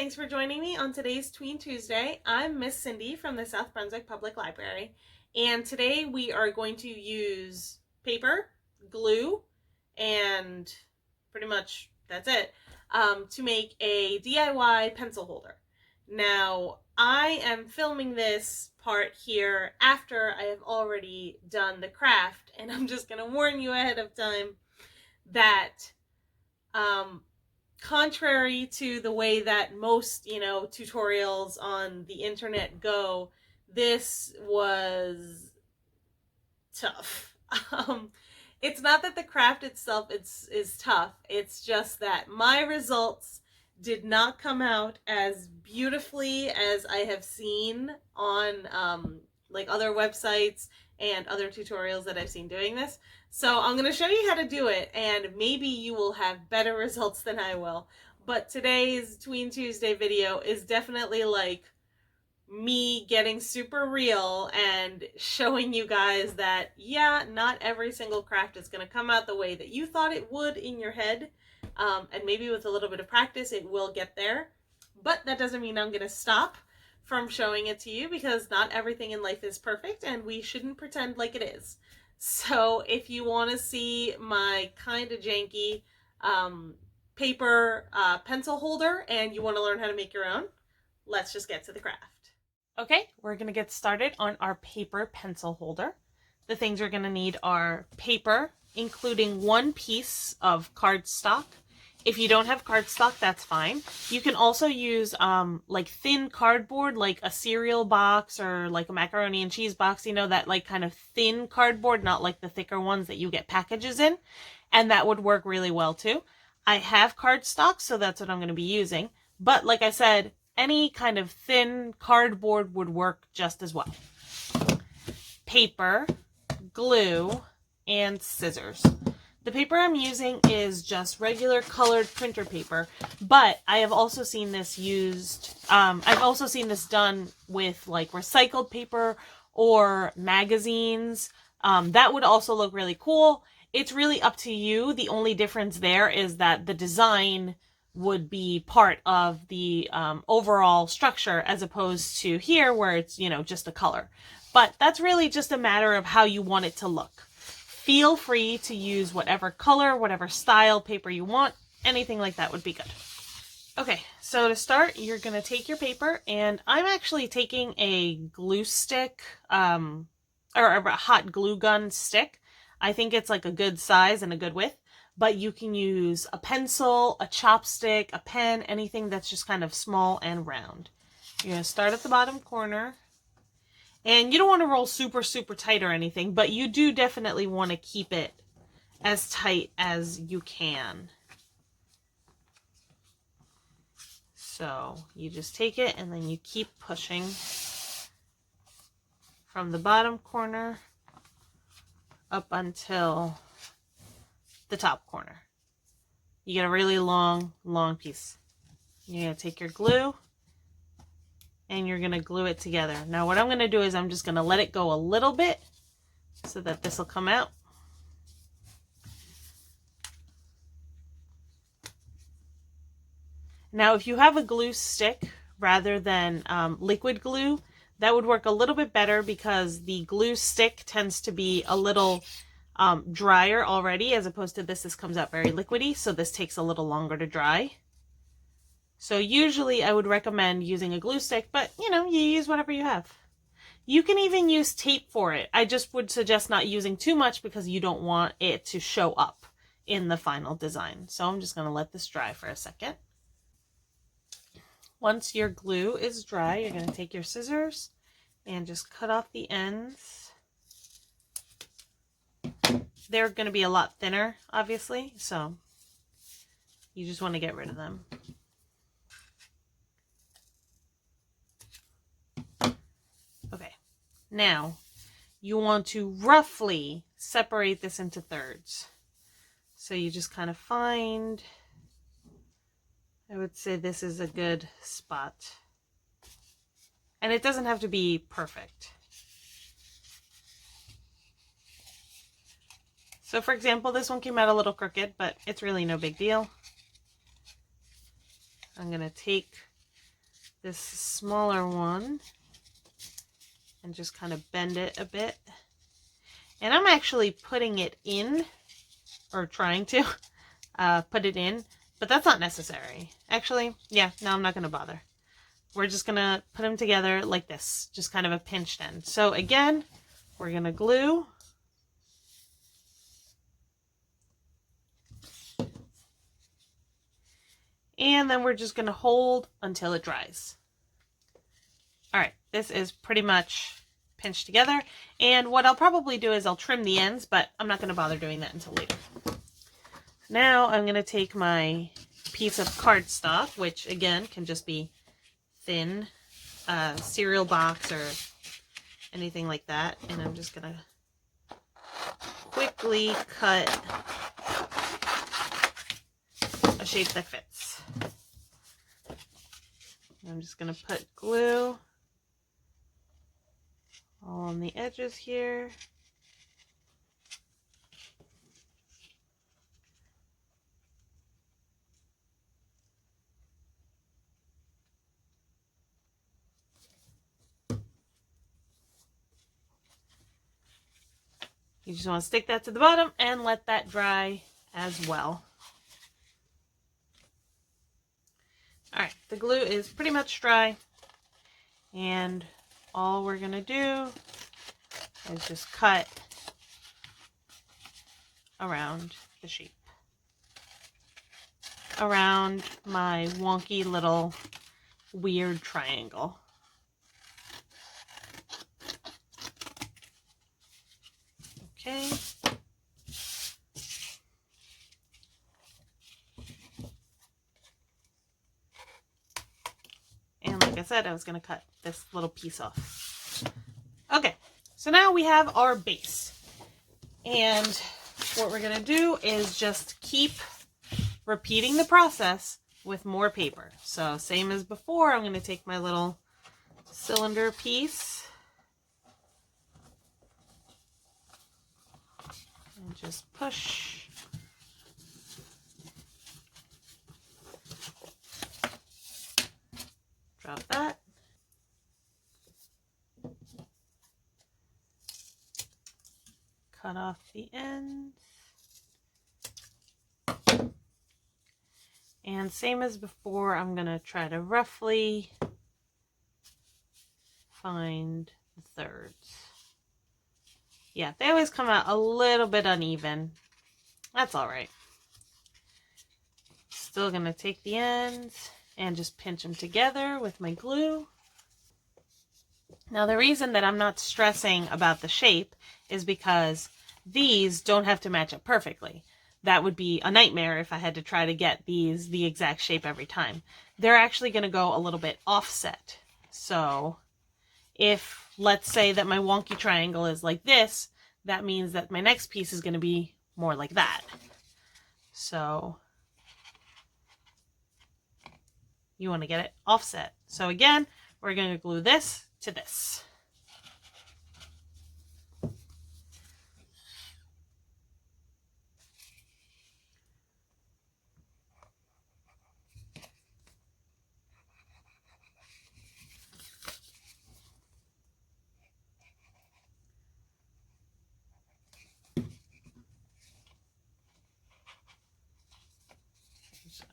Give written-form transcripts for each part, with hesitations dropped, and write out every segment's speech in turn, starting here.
thanks for joining me on today's Tween Tuesday. I'm Miss Cindy from the South Brunswick Public Library, and today we are going to use paper, glue, and pretty much that's it, to make a DIY pencil holder. Now, I am filming this part here after I have already done the craft, and I'm just going to warn you ahead of time that contrary to the way that most, tutorials on the internet go, this was tough. It's not that the craft itself is tough. It's just that my results did not come out as beautifully as I have seen on like other websites and other tutorials that I've seen doing this. So I'm going to show you how to do it, and maybe you will have better results than I will. But today's Tween Tuesday video is definitely like me getting super real and showing you guys that, yeah, not every single craft is going to come out the way that you thought it would in your head. And maybe with a little bit of practice, it will get there. But that doesn't mean I'm going to stop from showing it to you, because not everything in life is perfect and we shouldn't pretend like it is. So if you want to see my kind of janky paper pencil holder and you want to learn how to make your own, let's just get to the craft. Okay, we're going to get started on our paper pencil holder. The things we're going to need are paper, including one piece of cardstock. If you don't have cardstock, that's fine. You can also use like thin cardboard, like a cereal box or like a macaroni and cheese box, that like kind of thin cardboard, not like the thicker ones that you get packages in. And that would work really well too. I have cardstock, so that's what I'm going to be using. But like I said, any kind of thin cardboard would work just as well. Paper, glue, and scissors. The paper I'm using is just regular colored printer paper, but I have also seen this used, I've also seen this done with like recycled paper or magazines. That would also look really cool. It's really up to you. The only difference there is that the design would be part of the overall structure, as opposed to here where it's, just a color. But that's really just a matter of how you want it to look. Feel free to use whatever color, whatever style paper you want. Anything like that would be good. Okay, so to start, you're going to take your paper, and I'm actually taking a glue stick, or a hot glue gun stick. I think it's like a good size and a good width, but you can use a pencil, a chopstick, a pen, anything that's just kind of small and round. You're going to start at the bottom corner. And you don't want to roll super, super tight or anything, but you do definitely want to keep it as tight as you can. So you just take it and then you keep pushing from the bottom corner up until the top corner. You get a really long, long piece. You're going to take your glue and you're going to glue it together. Now what I'm going to do is I'm just going to let it go a little bit so that this will come out. Now if you have a glue stick rather than liquid glue, that would work a little bit better, because the glue stick tends to be a little drier already, as opposed to this comes out very liquidy, so this takes a little longer to dry. So usually I would recommend using a glue stick, but you use whatever you have. You can even use tape for it. I just would suggest not using too much, because you don't want it to show up in the final design. So I'm just going to let this dry for a second. Once your glue is dry, you're going to take your scissors and just cut off the ends. They're going to be a lot thinner, obviously, so you just want to get rid of them. Okay, now you want to roughly separate this into thirds. So you just kind of find, I would say this is a good spot. And it doesn't have to be perfect. So for example, this one came out a little crooked, but it's really no big deal. I'm going to take this smaller one and just kind of bend it a bit. And I'm actually putting it in, or trying to put it in, but that's not necessary. Actually, yeah, no, I'm not going to bother. We're just going to put them together like this, just kind of a pinched end. So again, we're going to glue. And then we're just going to hold until it dries. All right, this is pretty much pinched together. And what I'll probably do is I'll trim the ends, but I'm not going to bother doing that until later. Now I'm going to take my piece of cardstock, which again can just be thin cereal box or anything like that, and I'm just going to quickly cut a shape that fits. I'm just going to put glue all on the edges here. You just want to stick that to the bottom and let that dry as well. Alright, the glue is pretty much dry, and all we're going to do is just cut around the shape, around my wonky little weird triangle. Okay. And like I said, I was going to cut this little piece off. Okay, so now we have our base. And what we're going to do is just keep repeating the process with more paper. So same as before, I'm going to take my little cylinder piece and just push. Drop that. Cut off the ends. And same as before, I'm going to try to roughly find the thirds. Yeah, they always come out a little bit uneven. That's all right. Still going to take the ends and just pinch them together with my glue. Now the reason that I'm not stressing about the shape is because these don't have to match up perfectly. That would be a nightmare if I had to try to get these the exact shape every time. They're actually going to go a little bit offset. So if, let's say that my wonky triangle is like this, that means that my next piece is going to be more like that. So you want to get it offset. So again, we're going to glue this to this.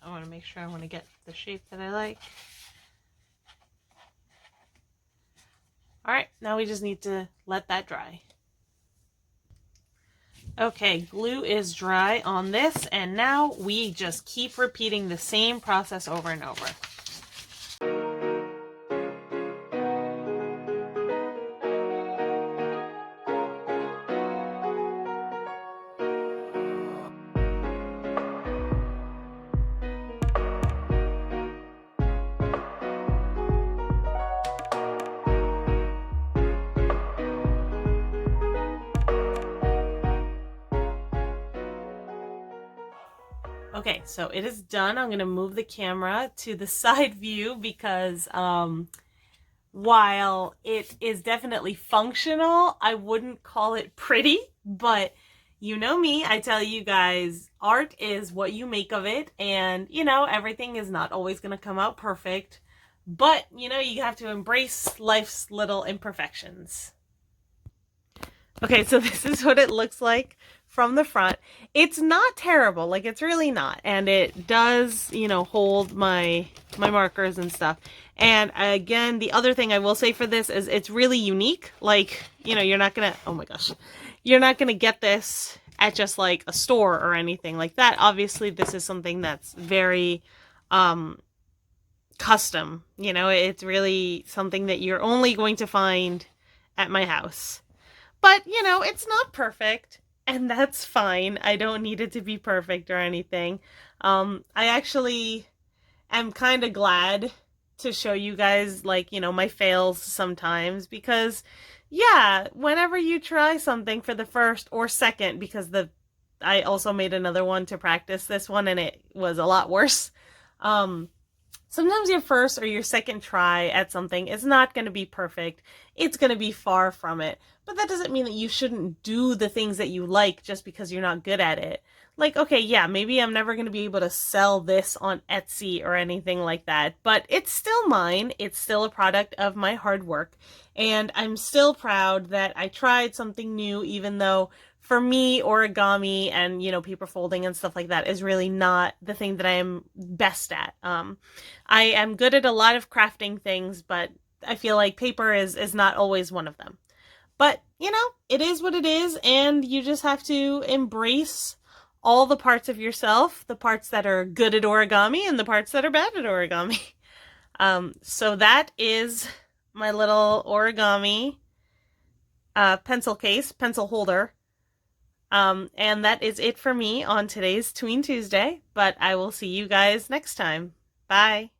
I want to make sure I want to get the shape that I like. Alright, now we just need to let that dry. Okay, glue is dry on this, and now we just keep repeating the same process over and over. Okay, so it is done. I'm going to move the camera to the side view because while it is definitely functional, I wouldn't call it pretty, but you know me, I tell you guys, art is what you make of it, and you know, everything is not always going to come out perfect, But, you have to embrace life's little imperfections. Okay, so this is what it looks like from the front. It's not terrible, like it's really not. And it does, hold my markers and stuff. And again, the other thing I will say for this is it's really unique. Like, you're not gonna, oh my gosh, you're not gonna get this at just like a store or anything like that. Obviously, this is something that's very custom. It's really something that you're only going to find at my house. But, it's not perfect, and that's fine. I don't need it to be perfect or anything. I actually am kind of glad to show you guys, like, my fails sometimes because, yeah, whenever you try something for the first or second, because I also made another one to practice this one and it was a lot worse. Sometimes your first or your second try at something is not going to be perfect. It's going to be far from it. But that doesn't mean that you shouldn't do the things that you like just because you're not good at it. Like, okay, yeah, maybe I'm never going to be able to sell this on Etsy or anything like that, but it's still mine. It's still a product of my hard work. And I'm still proud that I tried something new, even though for me, origami and, paper folding and stuff like that is really not the thing that I am best at. I am good at a lot of crafting things, but I feel like paper is not always one of them. But, it is what it is, and you just have to embrace all the parts of yourself, the parts that are good at origami and the parts that are bad at origami. So that is my little origami pencil case, pencil holder. And that is it for me on today's Tween Tuesday, but I will see you guys next time. Bye.